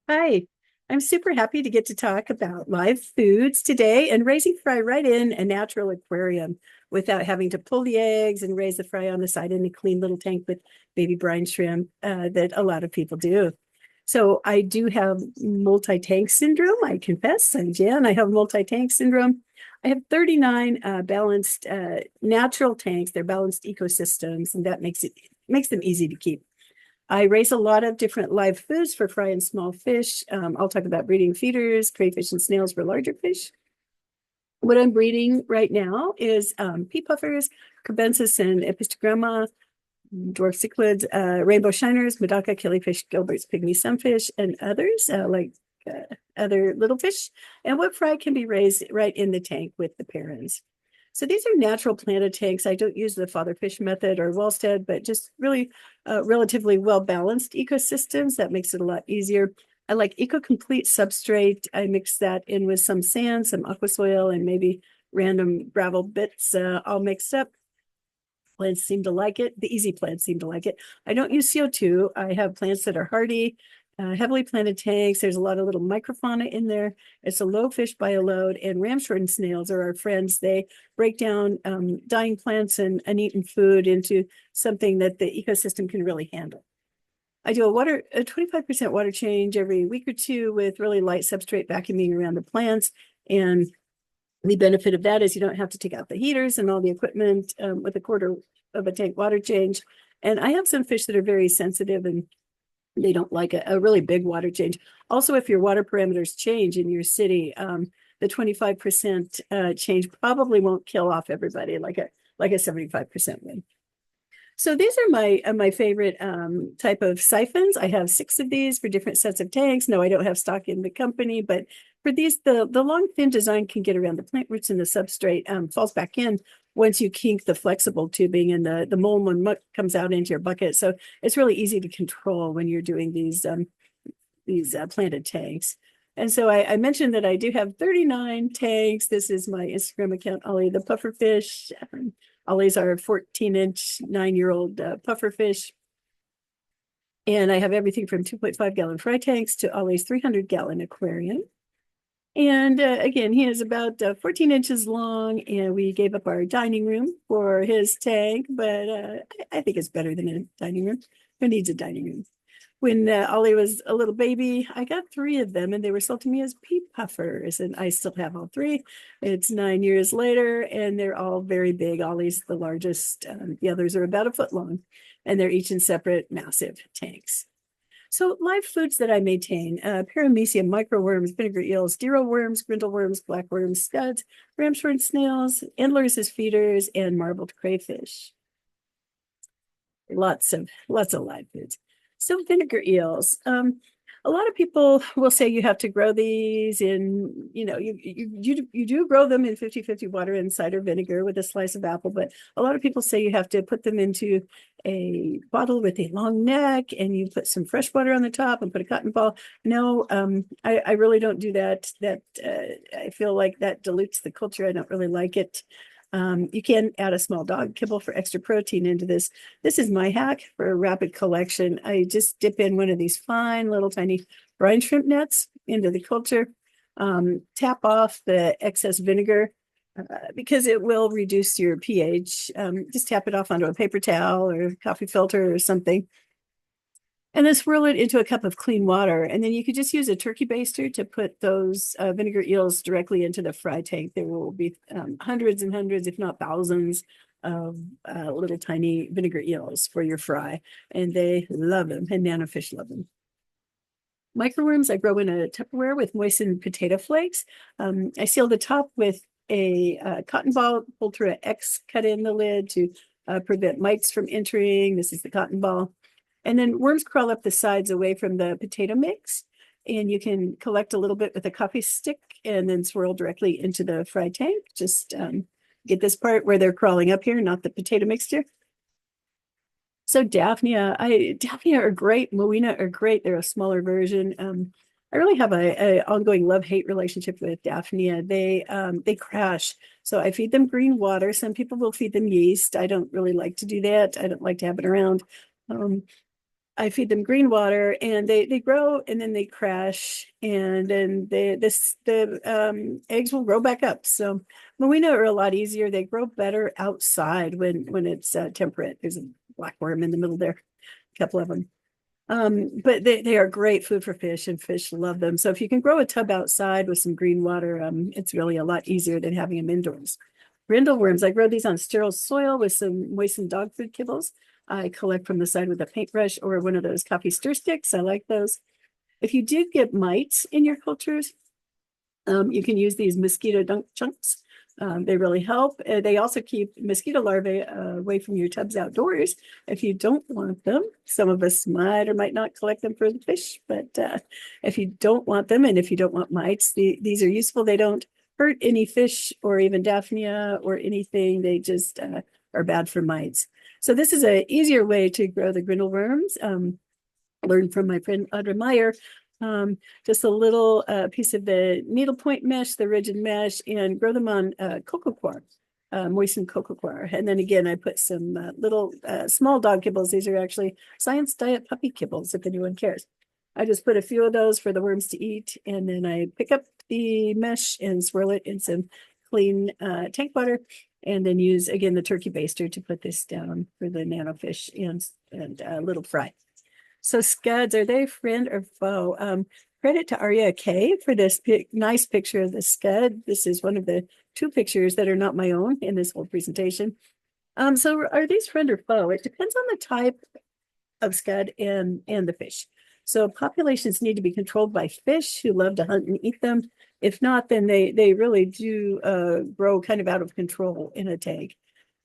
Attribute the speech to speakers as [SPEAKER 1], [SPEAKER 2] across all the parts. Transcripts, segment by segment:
[SPEAKER 1] Hi, I'm super happy to get to talk about live foods today and raising fry right in a natural aquarium without having to pull the eggs and raise the fry on the side in a clean little tank with baby brine shrimp that a lot of people do. So I do have multi-tank syndrome. I confess, I'm Jan. I have multi-tank syndrome. I have 39 balanced natural tanks. They're balanced ecosystems, and that makes them easy to keep. I raise a lot of different live foods for fry and small fish. I'll talk about breeding feeders, crayfish, and snails for larger fish. What I'm breeding right now is pea puffers, cubensis and epistogramma, dwarf cichlids, rainbow shiners, medaka, killifish, gilberts, pygmy sunfish, and others like other little fish. And what fry can be raised right in the tank with the parents. So these are natural planted tanks. I don't use the father fish method or Wellstead, but just really relatively well-balanced ecosystems. That makes it a lot easier. I like eco-complete substrate. I mix that in with some sand, some aqua soil, and maybe random gravel bits all mixed up. Plants seem to like it. The easy plants seem to like it. I don't use CO2. I have plants that are hardy, heavily planted tanks. There's a lot of little microfauna in there. It's a low fish by a load, and ramshorn snails are our friends. They break down dying plants and uneaten food into something that the ecosystem can really handle. I do a 25% water change every week or two with really light substrate vacuuming around the plants. And the benefit of that is you don't have to take out the heaters and all the equipment with a quarter of a tank water change. And I have some fish that are very sensitive and they don't like a really big water change. Also, if your water parameters change in your city, the 25% change probably won't kill off everybody like a 75% would. So these are my favorite type of siphons. I have 6 of these for different sets of tanks. No, I don't have stock in the company, but for these, the long thin design can get around the plant roots and the substrate falls back in once you kink the flexible tubing and the mold and muck comes out into your bucket. So it's really easy to control when you're doing these planted tanks. And so I mentioned that I do have 39 tanks. This is my Instagram account, Ollie the Pufferfish. Ollie's are 14-inch, 9-year-old pufferfish. And I have everything from 2.5-gallon fry tanks to Ollie's 300-gallon aquarium. And again, he is about 14 inches long, and we gave up our dining room for his tank, but I think it's better than a dining room. Who needs a dining room? When Ollie was a little baby, I got 3 of them, and they were sold to me as pea puffers, and I still have all 3. It's 9 years later, and they're all very big. Ollie's the largest. The others are about a foot long, and they're each in separate, massive tanks. So live foods that I maintain, paramecium, microworms, vinegar eels, deero worms, grindle worms, black worms, scuds, ramshorn snails, endlers as feeders, and marbled crayfish. Lots of live foods. So vinegar eels. A lot of people will say you have to grow these in, you do grow them in 50-50 water and cider vinegar with a slice of apple, but a lot of people say you have to put them into a bottle with a long neck and you put some fresh water on the top and put a cotton ball. No, I really don't do that. I feel like that dilutes the culture. I don't really like it. You can add a small dog kibble for extra protein into this. This is my hack for rapid collection. I just dip in one of these fine little tiny brine shrimp nets into the culture, tap off the excess vinegar because it will reduce your pH. Just tap it off onto a paper towel or a coffee filter or something. And then swirl it into a cup of clean water. And then you could just use a turkey baster to put those vinegar eels directly into the fry tank. There will be hundreds and hundreds, if not thousands, of little tiny vinegar eels for your fry. And they love them, and nanofish love them. Microworms I grow in a Tupperware with moistened potato flakes. I seal the top with a cotton ball, Ultra X cut in the lid to prevent mites from entering. This is the cotton ball. And then worms crawl up the sides away from the potato mix. And you can collect a little bit with a coffee stick and then swirl directly into the fry tank. Just get this part where they're crawling up here, not the potato mixture. So Daphnia are great. Moena are great. They're a smaller version. I really have a ongoing love-hate relationship with Daphnia. They crash. So I feed them green water. Some people will feed them yeast. I don't really like to do that. I don't like to have it around. Um, I feed them green water, and they grow and then they crash, and then the eggs will grow back up. So Moina are a lot easier. They grow better outside when it's temperate. There's a black worm in the middle there, a couple of them. But they are great food for fish, and fish love them. So if you can grow a tub outside with some green water, it's really a lot easier than having them indoors. Brindle worms, I grow these on sterile soil with some moistened dog food kibbles. I collect from the side with a paintbrush or one of those coffee stir sticks. I like those. If you do get mites in your cultures, you can use these mosquito dunk chunks. They really help. They also keep mosquito larvae away from your tubs outdoors if you don't want them. Some of us might or might not collect them for the fish, but if you don't want them and if you don't want mites, these are useful. They don't hurt any fish or even Daphnia or anything. They just are bad for mites. So this is an easier way to grow the grindle worms. Learned from my friend Audra Meyer. Just a little piece of the needlepoint mesh, the rigid mesh, and grow them on cocoa coir, moistened cocoa coir. And then again, I put some little small dog kibbles. These are actually Science Diet puppy kibbles, if anyone cares. I just put a few of those for the worms to eat, and then I pick up the mesh and swirl it in some clean tank water, and then use, again, the turkey baster to put this down for the nanofish and little fry. So scuds, are they friend or foe? Credit to Arya K for this nice picture of the scud. This is one of the two pictures that are not my own in this whole presentation. So are these friend or foe? It depends on the type of scud and the fish. So populations need to be controlled by fish who love to hunt and eat them. If not, then they really do grow kind of out of control in a tank.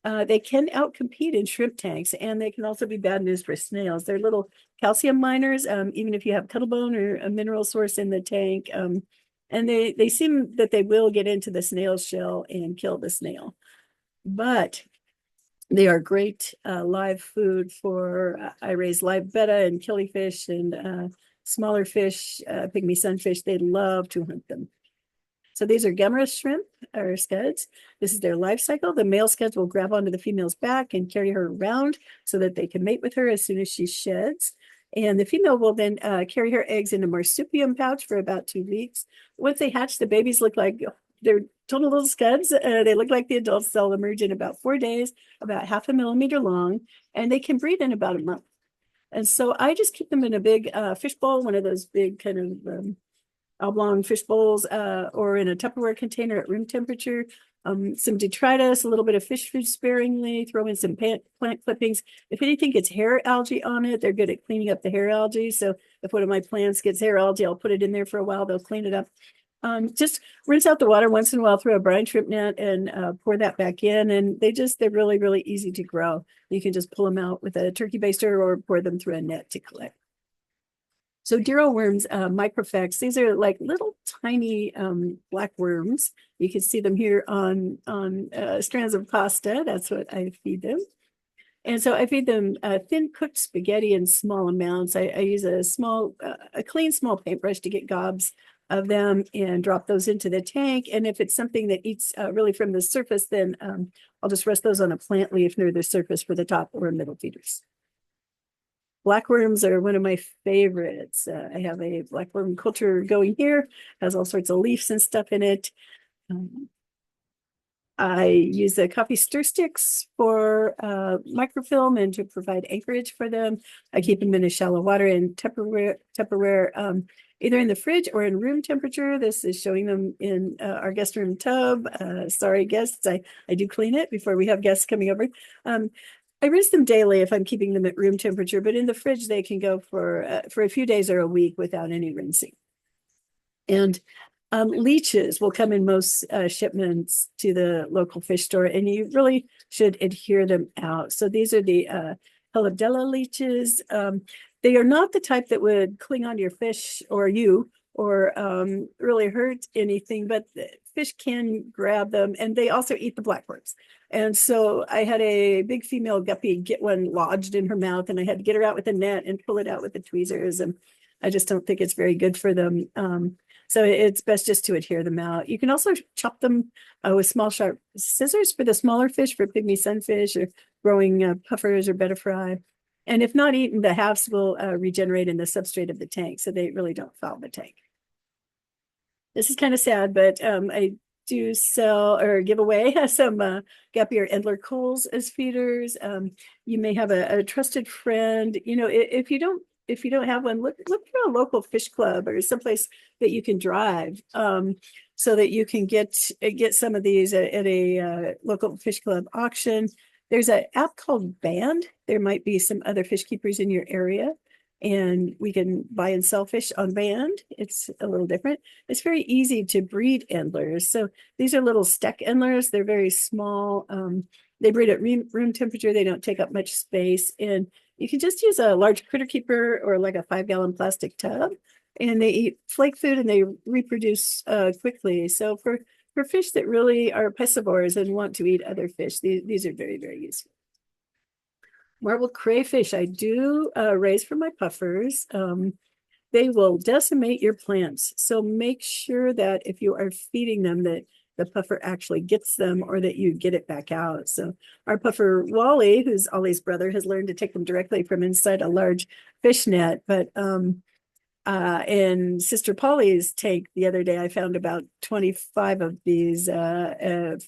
[SPEAKER 1] They can outcompete in shrimp tanks, and they can also be bad news for snails. They're little calcium miners, even if you have cuttlebone or a mineral source in the tank. And they seem that they will get into the snail's shell and kill the snail. But they are great live food for, I raise live betta and killifish and smaller fish, pygmy sunfish. They love to hunt them. So these are Gemmer's shrimp or scuds. This is their life cycle. The male scuds will grab onto the female's back and carry her around so that they can mate with her as soon as she sheds. And the female will then carry her eggs in a marsupium pouch for about 2 weeks. Once they hatch, the babies look like they're total little scuds. They look like the adults. They'll emerge in about 4 days, about 0.5 millimeter long, and they can breed in about a month. And so I just keep them in a big fish bowl, one of those big kind of oblong fish bowls, or in a Tupperware container at room temperature. Some detritus, a little bit of fish food sparingly, throw in some plant clippings. If anything gets hair algae on it, they're good at cleaning up the hair algae. So if one of my plants gets hair algae, I'll put it in there for a while. They'll clean it up. Just rinse out the water once in a while through a brine shrimp net and pour that back in. And they're really, really easy to grow. You can just pull them out with a turkey baster or pour them through a net to collect. So Diro worms, microfex, these are like little tiny black worms. You can see them here on strands of pasta. That's what I feed them. And so I feed them thin cooked spaghetti in small amounts. I use a clean small paintbrush to get gobs of them and drop those into the tank. And if it's something that eats really from the surface, then I'll just rest those on a plant leaf near the surface for the top or middle feeders. Blackworms are one of my favorites. I have a blackworm culture going here, has all sorts of leaves and stuff in it. I use the coffee stir sticks for microfilm and to provide anchorage for them. I keep them in a shallow water in Tupperware, either in the fridge or in room temperature. This is showing them in our guest room tub. Sorry, guests, I do clean it before we have guests coming over. I rinse them daily if I'm keeping them at room temperature, but in the fridge, they can go for a few days or a week without any rinsing. And leeches will come in most shipments to the local fish store, and you really should adhere them out. So these are the Helidella leeches. They are not the type that would cling onto your fish or you or really hurt anything, but the fish can grab them, and they also eat the blackworms. And so I had a big female guppy get one lodged in her mouth, and I had to get her out with a net and pull it out with the tweezers. And I just don't think it's very good for them. So it's best just to adhere them out. You can also chop them with small sharp scissors for the smaller fish, for pygmy sunfish or growing puffers or betta fry. And if not eaten, the halves will regenerate in the substrate of the tank, so they really don't foul the tank. This is kind of sad, but I do sell or give away some Gapier Endler coals as feeders. You may have a trusted friend. You know, if you don't have one, look for a local fish club or someplace that you can drive, so that you can get some of these at a local fish club auction. There's an app called Band. There might be some other fish keepers in your area, and we can buy and sell fish on Band. It's a little different. It's very easy to breed endlers. So these are little steck endlers. They're very small. They breed at room temperature. They don't take up much space. And you can just use a large critter keeper or like a 5-gallon plastic tub. And they eat flake food and they reproduce quickly. So for fish that really are pescivores and want to eat other fish, these are very, very useful. Marbled crayfish I do raise for my puffers. They will decimate your plants. So make sure that if you are feeding them that the puffer actually gets them or that you get it back out. So our puffer Wally, who's Ollie's brother, has learned to take them directly from inside a large fish net. But in Sister Polly's tank the other day, I found about 25 of these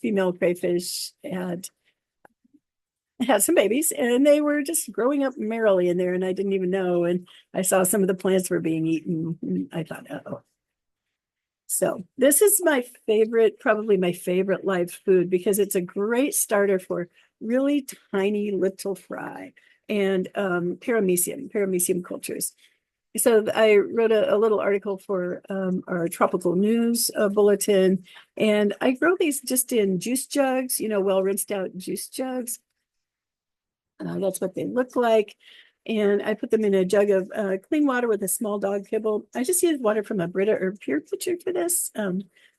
[SPEAKER 1] female crayfish had some babies and they were just growing up merrily in there and I didn't even know. And I saw some of the plants were being eaten. And I thought, oh. So this is my favorite, probably my favorite live food because it's a great starter for really tiny little fry and paramecium cultures. So I wrote a little article for our tropical news bulletin, and I grow these just in juice jugs, you know, well rinsed out juice jugs. That's what they look like. And I put them in a jug of clean water with a small dog kibble. I just use water from a Brita or Pure pitcher for this.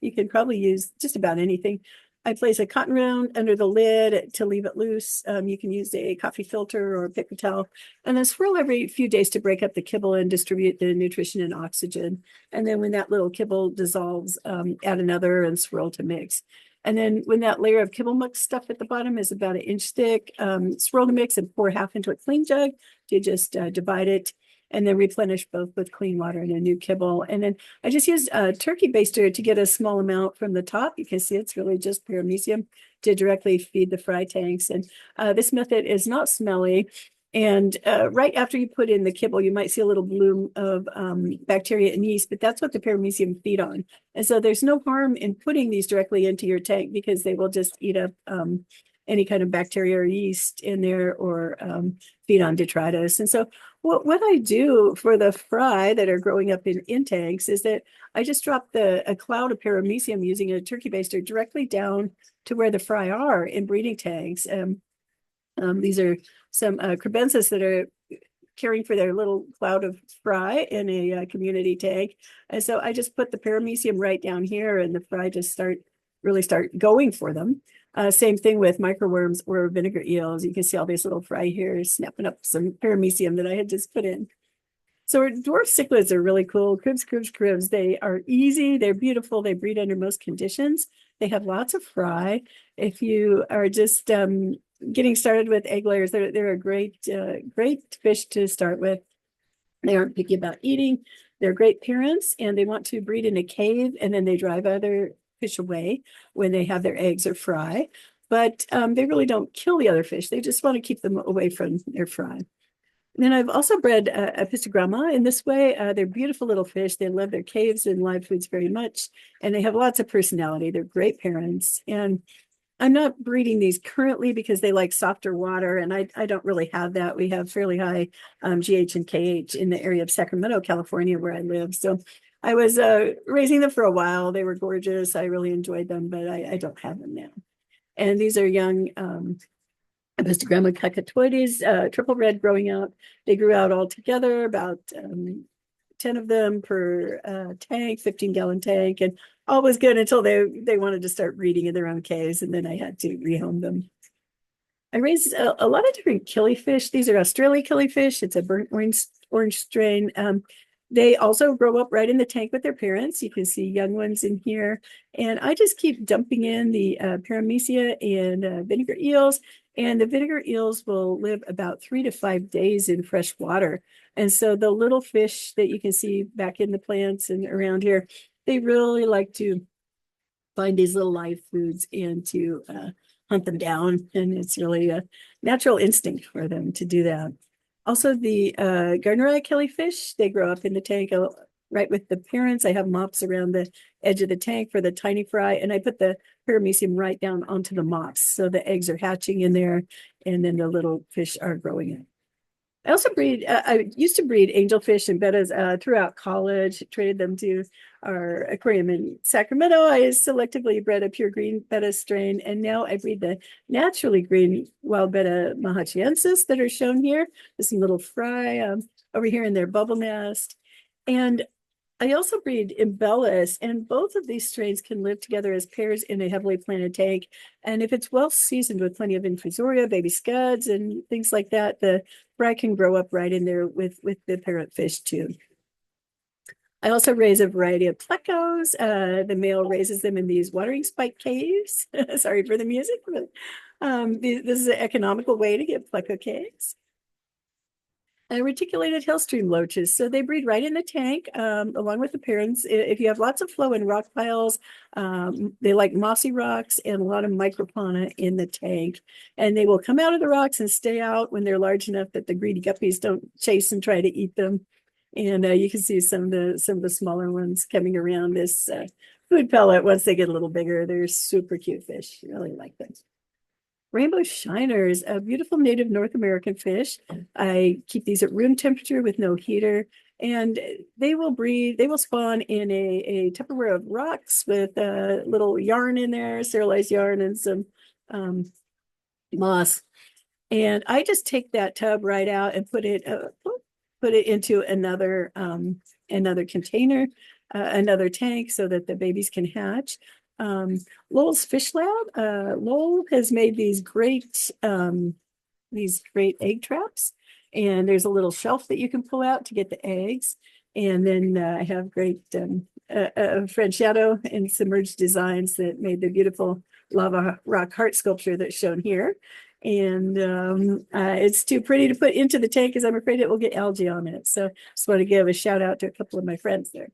[SPEAKER 1] You can probably use just about anything. I place a cotton round under the lid to leave it loose. You can use a coffee filter or a paper towel, and then swirl every few days to break up the kibble and distribute the nutrition and oxygen. And then when that little kibble dissolves, add another and swirl to mix. And then when that layer of kibble mix stuff at the bottom is about 1 inch thick, swirl to mix and pour half into a clean jug to just divide it and then replenish both with clean water and a new kibble. And then I just use a turkey baster to get a small amount from the top. You can see it's really just paramecium to directly feed the fry tanks. And this method is not smelly. And right after you put in the kibble, you might see a little bloom of bacteria and yeast, but that's what the paramecium feed on. And so there's no harm in putting these directly into your tank because they will just eat up any kind of bacteria or yeast in there or feed on detritus. And so what I do for the fry that are growing up in tanks is that I just drop a cloud of paramecium using a turkey baster directly down to where the fry are in breeding tanks. These are some crebensis that are caring for their little cloud of fry in a community tank. And so I just put the paramecium right down here and the fry just really start going for them. Same thing with microworms or vinegar eels. You can see all these little fry here snapping up some paramecium that I had just put in. So dwarf cichlids are really cool. Cribs. They are easy. They're beautiful. They breed under most conditions. They have lots of fry. If you are just getting started with egg layers, they're a great fish to start with. They aren't picky about eating. They're great parents, and they want to breed in a cave, and then they drive other fish away when they have their eggs or fry. But they really don't kill the other fish. They just want to keep them away from their fry. And then I've also bred Epistogramma in this way. They're beautiful little fish. They love their caves and live foods very much, and they have lots of personality. They're great parents. And I'm not breeding these currently because they like softer water, and I don't really have that. We have fairly high GH and KH in the area of Sacramento, California, where I live. So I was raising them for a while. They were gorgeous. I really enjoyed them, but I don't have them now. And these are young Epistogramma cacatoides, triple red growing out. They grew out all together, about 10 of them per tank, 15-gallon tank, and all was good until they wanted to start breeding in their own caves, and then I had to rehome them. I raised a lot of different killifish. These are Australia killifish. It's a burnt orange strain. They also grow up right in the tank with their parents. You can see young ones in here. And I just keep dumping in the paramecia and vinegar eels. And the vinegar eels will live about 3 to 5 days in fresh water. And so the little fish that you can see back in the plants and around here, they really like to find these little live foods and to hunt them down. And it's really a natural instinct for them to do that. Also, the Garnerii killifish, they grow up in the tank right with the parents. I have mops around the edge of the tank for the tiny fry, and I put the paramecium right down onto the mops. So the eggs are hatching in there, and then the little fish are growing up. I also I used to breed angelfish and bettas throughout college, traded them to our aquarium in Sacramento. I selectively bred a pure green betta strain, and now I breed the naturally green wild betta mahachiensis that are shown here. There's some little fry over here in their bubble nest. And I also breed Embellis, and both of these strains can live together as pairs in a heavily planted tank. And if it's well seasoned with plenty of infusoria, baby scuds, and things like that, the fry can grow up right in there with the parent fish too. I also raise a variety of plecos. The male raises them in these watering spike caves. Sorry for the music, but this is an economical way to get pleco caves. Reticulated hillstream loaches. So they breed right in the tank along with the parents. If you have lots of flow in rock piles, they like mossy rocks and a lot of microfauna in the tank. And they will come out of the rocks and stay out when they're large enough that the greedy guppies don't chase and try to eat them. And you can see some of the smaller ones coming around this food pellet once they get a little bigger. They're super cute fish. You really like them. Rainbow shiners, a beautiful native North American fish. I keep these at room temperature with no heater, and they will spawn in a Tupperware of rocks with a little yarn in there, sterilized yarn, and some moss. And I just take that tub right out and put it into another container, another tank, so that the babies can hatch. Lowell's Fish Lab. Lowell has made these great egg traps, and there's a little shelf that you can pull out to get the eggs. And then I have great Fred Shadow and Submerged Designs that made the beautiful lava rock heart sculpture that's shown here. And it's too pretty to put into the tank because I'm afraid it will get algae on it. So just want to give a shout out to a couple of my friends there.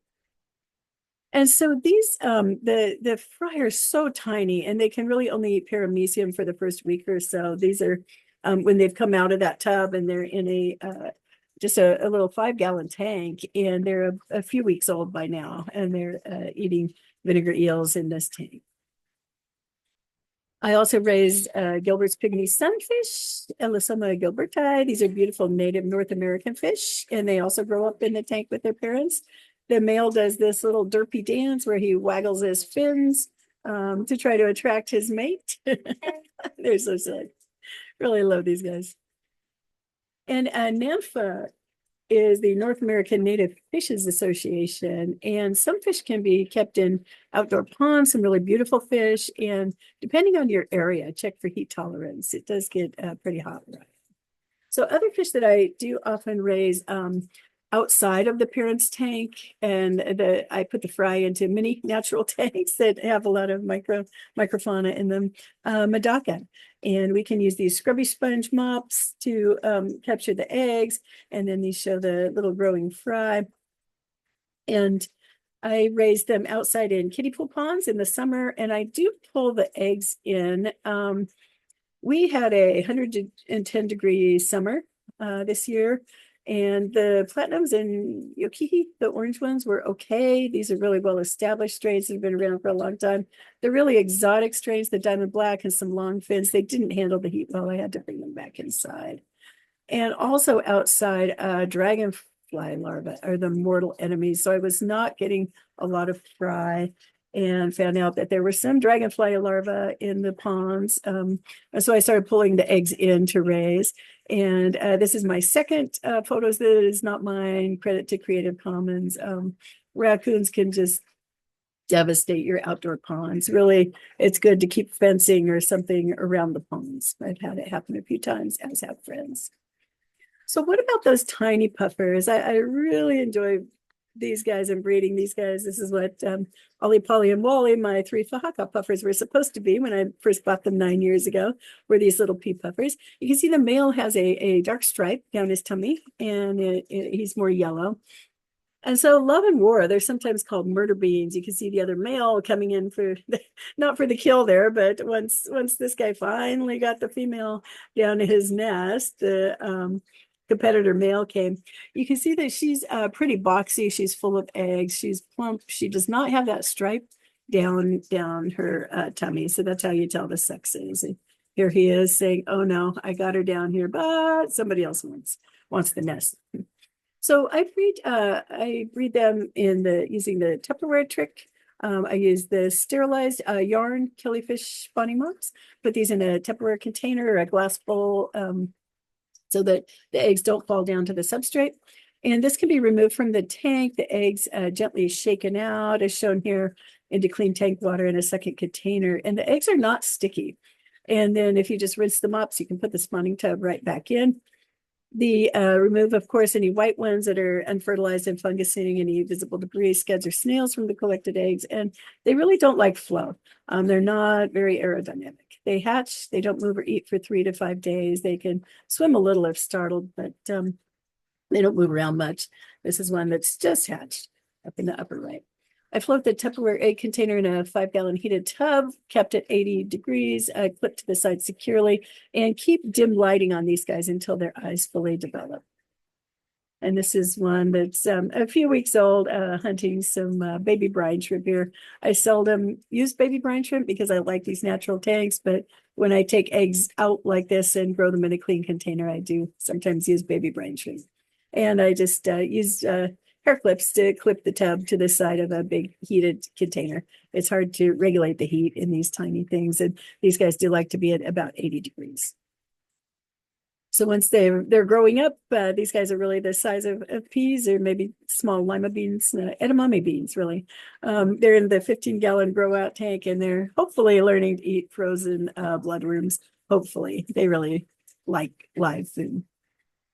[SPEAKER 1] And so these, the fry are so tiny, and they can really only eat paramecium for the first week or so. These are when they've come out of that tub and they're in just a little 5-gallon tank, and they're a few weeks old by now, and they're eating vinegar eels in this tank. I also raised Gilbert's pygmy sunfish, Elosoma gilberti. These are beautiful native North American fish, and they also grow up in the tank with their parents. The male does this little derpy dance where he waggles his fins to try to attract his mate. They're so silly. Really love these guys. And NANFA is the North American Native Fishes Association. And some fish can be kept in outdoor ponds, some really beautiful fish. And depending on your area, check for heat tolerance. It does get pretty hot. So other fish that I do often raise outside of the parent's tank, and I put the fry into mini natural tanks that have a lot of microfauna in them, Medaka. And we can use these scrubby sponge mops to capture the eggs, and then these show the little growing fry. And I raise them outside in kiddie pool ponds in the summer, and I do pull the eggs in. We had a 110-degree summer this year, and the platinums and yokihi, the orange ones, were okay. These are really well-established strains that have been around for a long time. The really exotic strains, the diamond black and some long fins, they didn't handle the heat well. I had to bring them back inside. And also outside, dragonfly larvae are the mortal enemies. So I was not getting a lot of fry, and found out that there were some dragonfly larvae in the ponds. So I started pulling the eggs in to raise. And this is my second photos that is not mine. Credit to Creative Commons. Raccoons can just devastate your outdoor ponds. Really, it's good to keep fencing or something around the ponds. I've had it happen a few times, as have friends. So what about those tiny puffers? I really enjoy these guys and breeding these guys. This is what Ollie, Polly, and Wally, my three Fahaka puffers, were supposed to be when I first bought them 9 years ago, were these little pea puffers. You can see the male has a dark stripe down his tummy, and he's more yellow. And so love and war, they're sometimes called murder beans. You can see the other male coming in for not for the kill there, but once this guy finally got the female down to his nest, the competitor male came. You can see that she's pretty boxy. She's full of eggs. She's plump. She does not have that stripe down her tummy. So that's how you tell the sexes. And here he is saying, "Oh no, I got her down here, but somebody else wants the nest." So I breed them using the Tupperware trick. I use the sterilized yarn killifish spawning mops, put these in a Tupperware container or a glass bowl so that the eggs don't fall down to the substrate. And this can be removed from the tank, the eggs gently shaken out as shown here into clean tank water in a second container. And the eggs are not sticky. And then if you just rinse them up, so you can put the spawning tub right back in. Remove, of course, any white ones that are unfertilized and fungusing, any visible debris, scuds, or snails from the collected eggs. And they really don't like flow. They're not very aerodynamic. They hatch, they don't move or eat for 3 to 5 days. They can swim a little if startled, but they don't move around much. This is one that's just hatched up in the upper right. I float the Tupperware egg container in a 5-gallon heated tub, kept at 80 degrees, clipped to the side securely, and keep dim lighting on these guys until their eyes fully develop. And this is one that's a few weeks old, hunting some baby brine shrimp here. I seldom use baby brine shrimp because I like these natural tanks, but when I take eggs out like this and grow them in a clean container, I do sometimes use baby brine shrimp. And I just use hair clips to clip the tub to the side of a big heated container. It's hard to regulate the heat in these tiny things, and these guys do like to be at about 80 degrees. So once they're growing up, these guys are really the size of peas or maybe small lima beans, edamame beans, really. They're in the 15-gallon grow out tank, and they're hopefully learning to eat frozen bloodworms. Hopefully, they really like live food.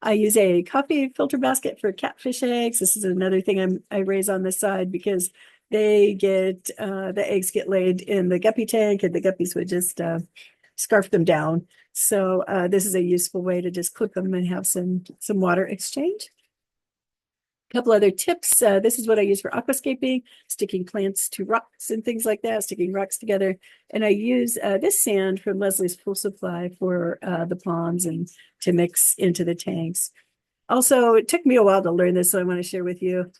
[SPEAKER 1] I use a coffee filter basket for catfish eggs. This is another thing I raise on the side because the eggs get laid in the guppy tank, and the guppies would just scarf them down. So this is a useful way to just clip them and have some water exchange. A couple other tips. This is what I use for aquascaping, sticking plants to rocks and things like that, sticking rocks together. And I use this sand from Leslie's Pool Supply for the ponds and to mix into the tanks. Also, it took me a while to learn this, so I want to share with you.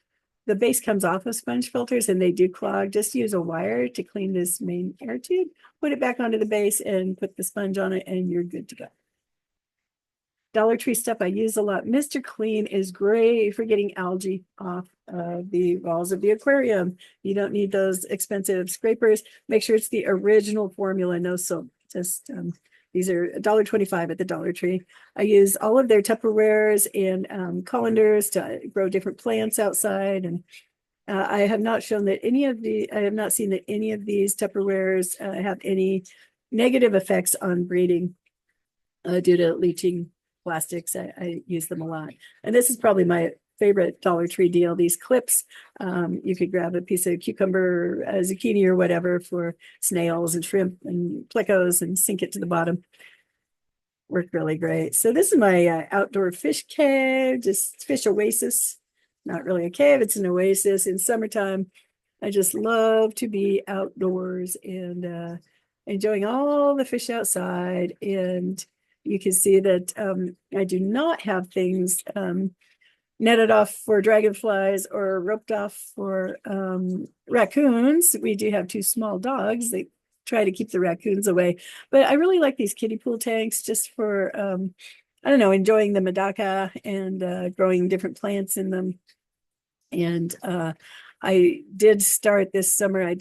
[SPEAKER 1] The base comes off of sponge filters and they do clog. Just use a wire to clean this main air tube, put it back onto the base and put the sponge on it, and you're good to go. Dollar Tree stuff I use a lot. Mr. Clean is great for getting algae off the walls of the aquarium. You don't need those expensive scrapers. Make sure it's the original formula, no soap. Just these are $1.25 at the Dollar Tree. I use all of their Tupperwares and colanders to grow different plants outside. And I have not seen that any of these Tupperwares have any negative effects on breeding due to leaching plastics. I use them a lot. And this is probably my favorite Dollar Tree deal. These clips, you could grab a piece of cucumber, zucchini or whatever for snails and shrimp and plecos and sink it to the bottom. Worked really great. So this is my outdoor fish cave, just fish oasis. Not really a cave, it's an oasis in summertime. I just love to be outdoors and enjoying all the fish outside. And you can see that I do not have things netted off for dragonflies or roped off for raccoons. We do have 2 small dogs. They try to keep the raccoons away. But I really like these kiddie pool tanks just for, I don't know, enjoying the Medaka and growing different plants in them. And I did start this summer,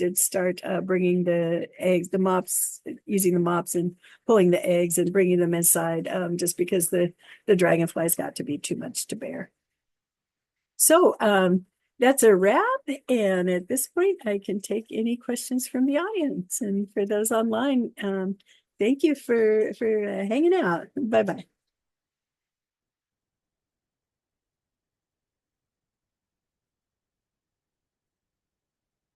[SPEAKER 1] bringing the eggs, the mops, using the mops and pulling the eggs and bringing them inside just because the dragonflies got to be too much to bear. So that's a wrap. And at this point, I can take any questions from the audience. And for those online, thank you for hanging out. Bye-bye.